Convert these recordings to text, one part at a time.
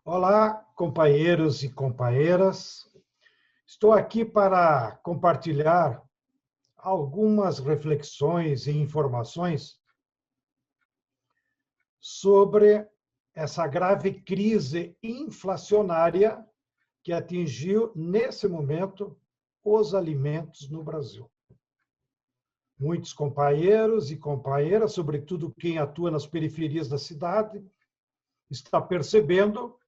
Olá, companheiros e companheiras. Estou aqui para compartilhar algumas reflexões e informações sobre essa grave crise inflacionária que atingiu, nesse momento, os alimentos no Brasil. Muitos companheiros e companheiras, sobretudo quem atua nas periferias da cidade, está percebendo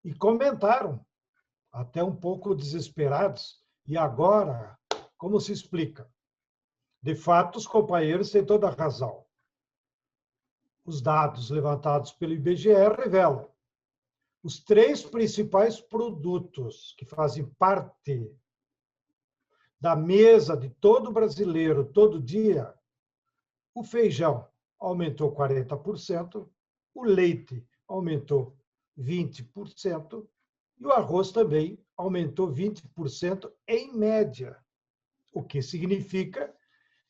e comentaram, até um pouco desesperados. E agora, como se explica? De fato, os companheiros têm toda a razão. Os dados levantados pelo IBGE revelam os três principais produtos que fazem parte da mesa de todo brasileiro todo dia. O feijão aumentou 40%, o leite aumentou 20%, e o arroz também aumentou 20% em média, o que significa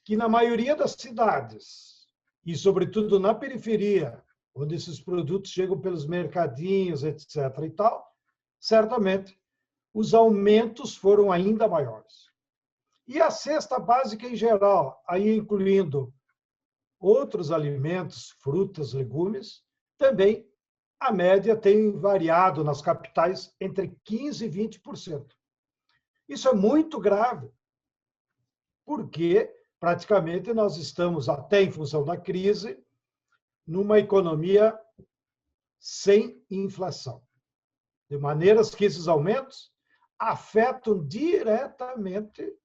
que na maioria das cidades, e sobretudo na periferia, onde esses produtos chegam pelos mercadinhos, etc. e tal, certamente os aumentos foram ainda maiores. E a cesta básica em geral, aí incluindo outros alimentos, frutas, legumes, também a média tem variado nas capitais entre 15% e 20%. Isso é muito grave, porque praticamente nós estamos, até em função da crise, numa economia sem inflação. De maneiras que esses aumentos afetam diretamente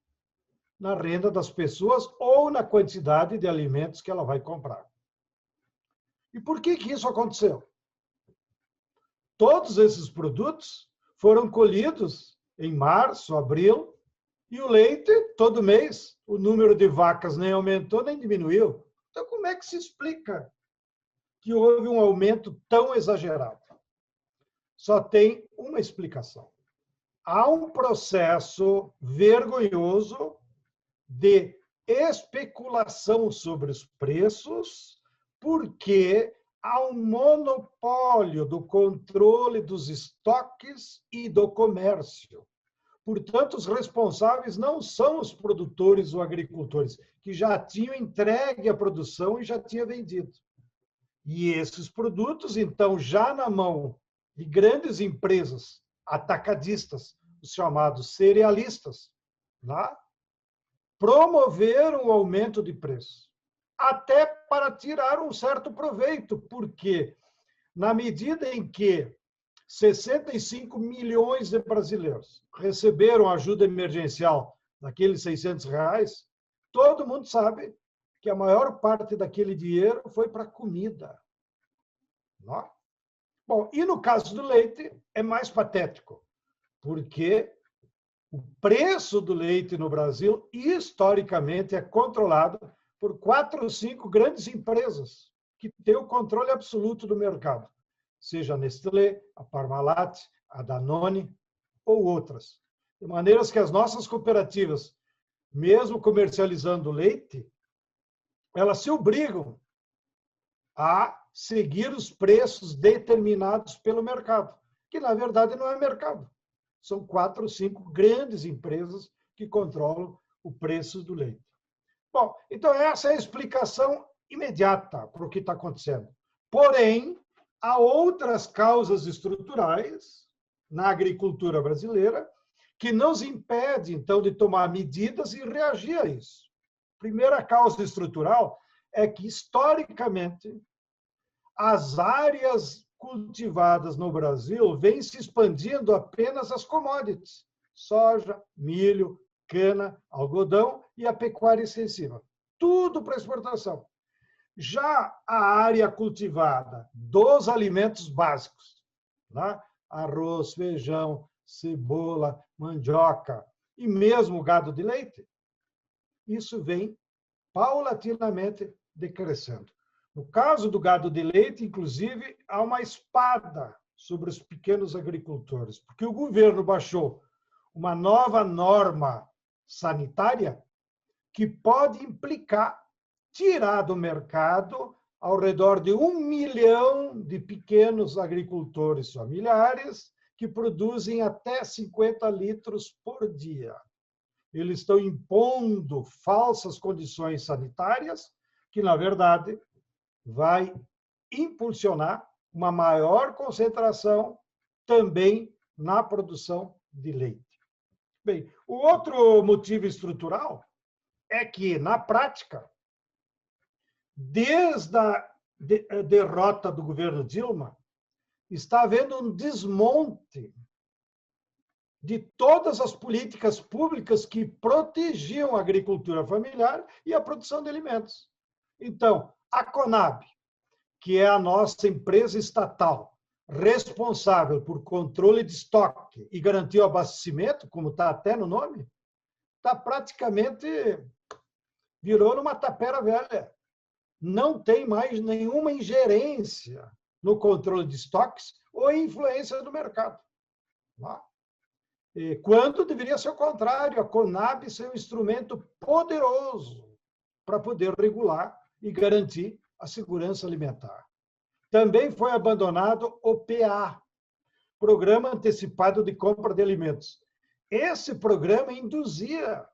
na renda das pessoas ou na quantidade de alimentos que ela vai comprar. E por que isso aconteceu? Todos esses produtos foram colhidos em março, abril, e o leite, todo mês, o número de vacas nem aumentou, nem diminuiu. Então, como é que se explica que houve um aumento tão exagerado? Só tem uma explicação. Há um processo vergonhoso de especulação sobre os preços, porque há um monopólio do controle dos estoques e do comércio. Portanto, os responsáveis não são os produtores ou agricultores, que já tinham entregue a produção e já tinham vendido. E esses produtos, então, já na mão de grandes empresas atacadistas, os chamados cerealistas, né? Promoveram o aumento de preço, até para tirar um certo proveito, porque na medida em que 65 milhões de brasileiros receberam ajuda emergencial daqueles R$ 600, todo mundo sabe que a maior parte daquele dinheiro foi para comida. Não? Bom, e no caso do leite é mais patético, porque o preço do leite no Brasil, historicamente, é controlado por 4 ou 5 grandes empresas que têm o controle absoluto do mercado, seja a Nestlé, a Parmalat, a Danone ou outras. De maneiras que as nossas cooperativas, mesmo comercializando leite, elas se obrigam a seguir os preços determinados pelo mercado, que na verdade não é mercado. São 4 ou 5 grandes empresas que controlam o preço do leite. Bom, então essa é a explicação imediata para o que está acontecendo. Porém, há outras causas estruturais na agricultura brasileira que nos impedem, então, de tomar medidas e reagir a isso. Primeira causa estrutural é que, historicamente, as áreas cultivadas no Brasil vêm se expandindo apenas as commodities: soja, milho, cana, algodão e a pecuária extensiva. Tudo para exportação. Já a área cultivada dos alimentos básicos, né? Arroz, feijão, cebola, mandioca e mesmo gado de leite, isso vem paulatinamente decrescendo. No caso do gado de leite, inclusive, há uma espada sobre os pequenos agricultores, porque o governo baixou uma nova norma sanitária que pode implicar tirar do mercado ao redor de 1 milhão de pequenos agricultores familiares que produzem até 50 litros por dia. Eles estão impondo falsas condições sanitárias, que, na verdade, vai impulsionar uma maior concentração também na produção de leite. Bem, o outro motivo estrutural é que, na prática, desde a derrota do governo Dilma, está havendo um desmonte de todas as políticas públicas que protegiam a agricultura familiar e a produção de alimentos. Então, a Conab, que é a nossa empresa estatal responsável por controle de estoque e garantir o abastecimento, como está até no nome, está praticamente virou numa tapera velha. Não tem mais nenhuma ingerência no controle de estoques ou influência do mercado. Quando deveria ser o contrário, a Conab ser um instrumento poderoso para poder regular e garantir a segurança alimentar. Também foi abandonado o PA, Programa Antecipado de Compra de Alimentos. Esse programa induzia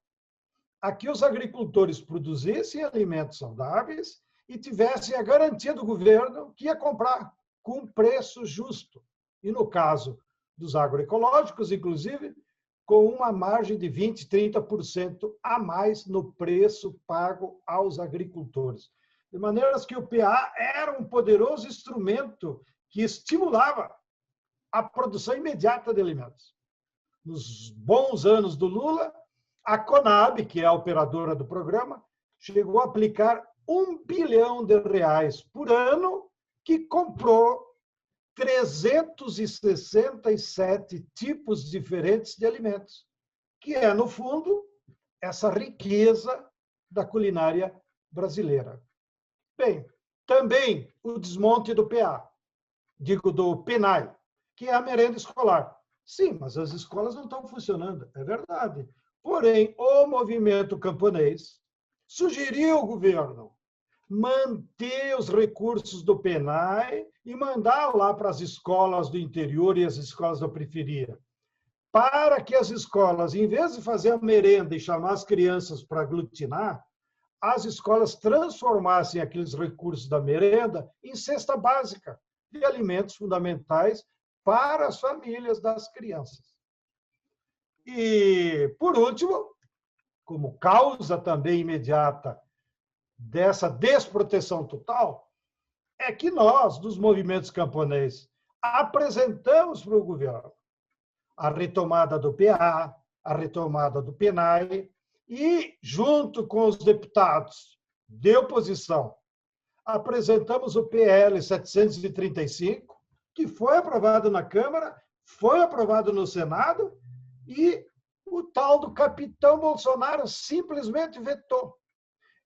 a que os agricultores produzissem alimentos saudáveis e tivessem a garantia do governo que ia comprar com um preço justo. E, no caso dos agroecológicos, inclusive, com uma margem de 20%, 30% a mais no preço pago aos agricultores. De maneira que o PA era um poderoso instrumento que estimulava a produção imediata de alimentos. Nos bons anos do Lula, a Conab, que é a operadora do programa, chegou a aplicar R$1 bilhão por ano, que comprou 367 tipos diferentes de alimentos, que é, no fundo, essa riqueza da culinária brasileira. Bem, também o desmonte do PA, do PENAI, que é a merenda escolar. Sim, mas as escolas não estão funcionando, é verdade. Porém, o movimento camponês sugeriu ao governo manter os recursos do PENAI e mandar lá para as escolas do interior e as escolas da periferia, para que as escolas, em vez de fazer a merenda e chamar as crianças para aglutinar, as escolas transformassem aqueles recursos da merenda em cesta básica de alimentos fundamentais para as famílias das crianças. E, por último, como causa também imediata dessa desproteção total, é que nós, dos movimentos camponeses, apresentamos para o governo a retomada do PA, a retomada do PENAI, e, junto com os deputados de oposição, apresentamos o PL 735, que foi aprovado na Câmara, foi aprovado no Senado, e o tal do capitão Bolsonaro simplesmente vetou.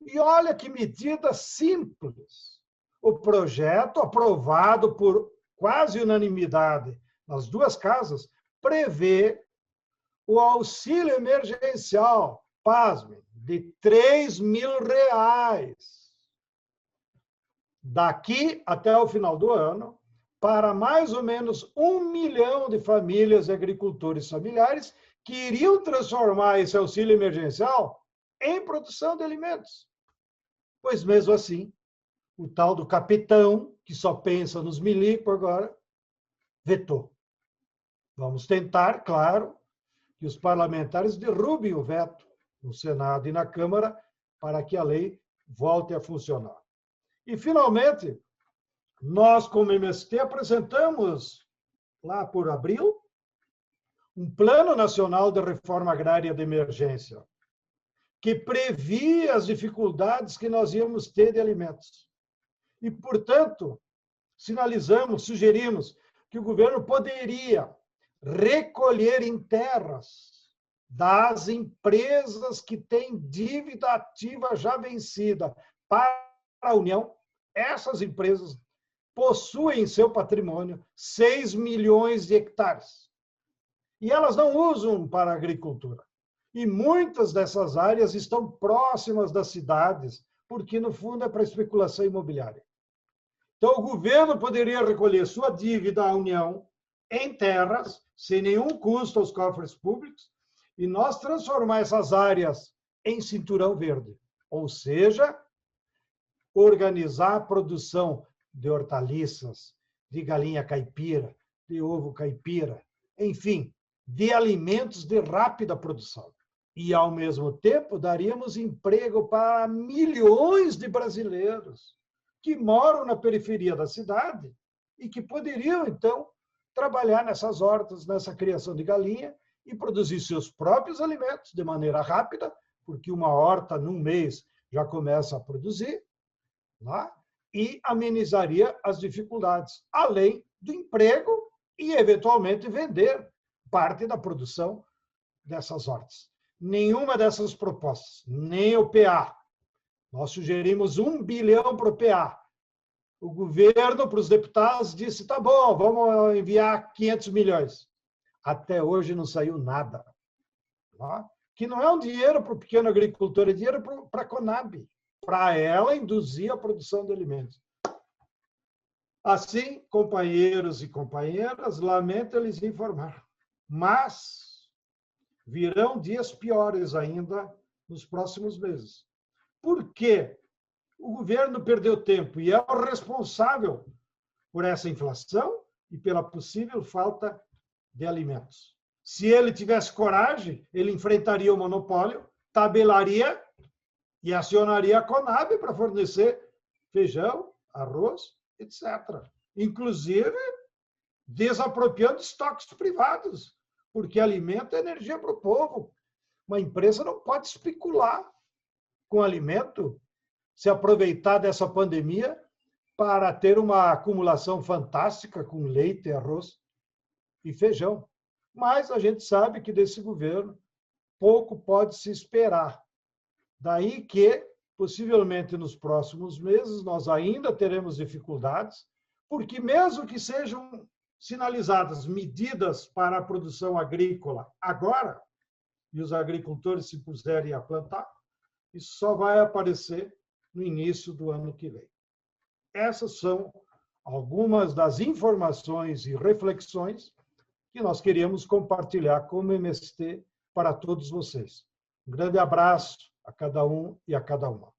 E olha que medida simples. O projeto, aprovado por quase unanimidade nas duas casas, prevê o auxílio emergencial, pasmem, de R$3.000 daqui até o final do ano, para mais ou menos 1 milhão de famílias e agricultores familiares que iriam transformar esse auxílio emergencial em produção de alimentos. Pois mesmo assim, o tal do capitão, que só pensa nos milico agora, vetou. Vamos tentar, claro, que os parlamentares derrubem o veto no Senado e na Câmara para que a lei volte a funcionar. E, finalmente, nós, como MST, apresentamos, lá por abril, um Plano Nacional de Reforma Agrária de Emergência, que previa as dificuldades que nós íamos ter de alimentos. E, portanto, sinalizamos, sugerimos que o governo poderia recolher em terras das empresas que têm dívida ativa já vencida para a União. Essas empresas possuem em seu patrimônio 6 milhões de hectares. E elas não usam para a agricultura. E muitas dessas áreas estão próximas das cidades, porque, no fundo, é para especulação imobiliária. Então, o governo poderia recolher sua dívida à União em terras, sem nenhum custo aos cofres públicos, e nós transformar essas áreas em cinturão verde. Ou seja, organizar a produção de hortaliças, de galinha caipira, de ovo caipira, enfim, de alimentos de rápida produção. E, ao mesmo tempo, daríamos emprego para milhões de brasileiros que moram na periferia da cidade e que poderiam, então, trabalhar nessas hortas, nessa criação de galinha e produzir seus próprios alimentos de maneira rápida, porque uma horta, num mês, já começa a produzir, né? E amenizaria as dificuldades, além do emprego e, eventualmente, vender parte da produção dessas hortas. Nenhuma dessas propostas, nem o PA. Nós sugerimos 1 bilhão para o PA. O governo, para os deputados, disse, tá bom, vamos enviar 500 milhões. Até hoje não saiu nada. Tá? Que não é um dinheiro para o pequeno agricultor, é dinheiro para a Conab, para ela induzir a produção de alimentos. Assim, companheiros e companheiras, lamento lhes informar, mas virão dias piores ainda nos próximos meses. Por quê? O governo perdeu tempo e é o responsável por essa inflação e pela possível falta de alimentos. Se ele tivesse coragem, ele enfrentaria o monopólio, tabelaria e acionaria a Conab para fornecer feijão, arroz, etc. Inclusive, desapropriando estoques privados, porque alimento é energia para o povo. Uma empresa não pode especular com alimento, se aproveitar dessa pandemia para ter uma acumulação fantástica com leite, arroz e feijão. Mas a gente sabe que desse governo pouco pode se esperar. Daí que, possivelmente nos próximos meses, nós ainda teremos dificuldades, porque mesmo que sejam sinalizadas medidas para a produção agrícola agora, e os agricultores se puserem a plantar, isso só vai aparecer no início do ano que vem. Essas são algumas das informações e reflexões que nós queríamos compartilhar como MST para todos vocês. Um grande abraço a cada um e a cada uma.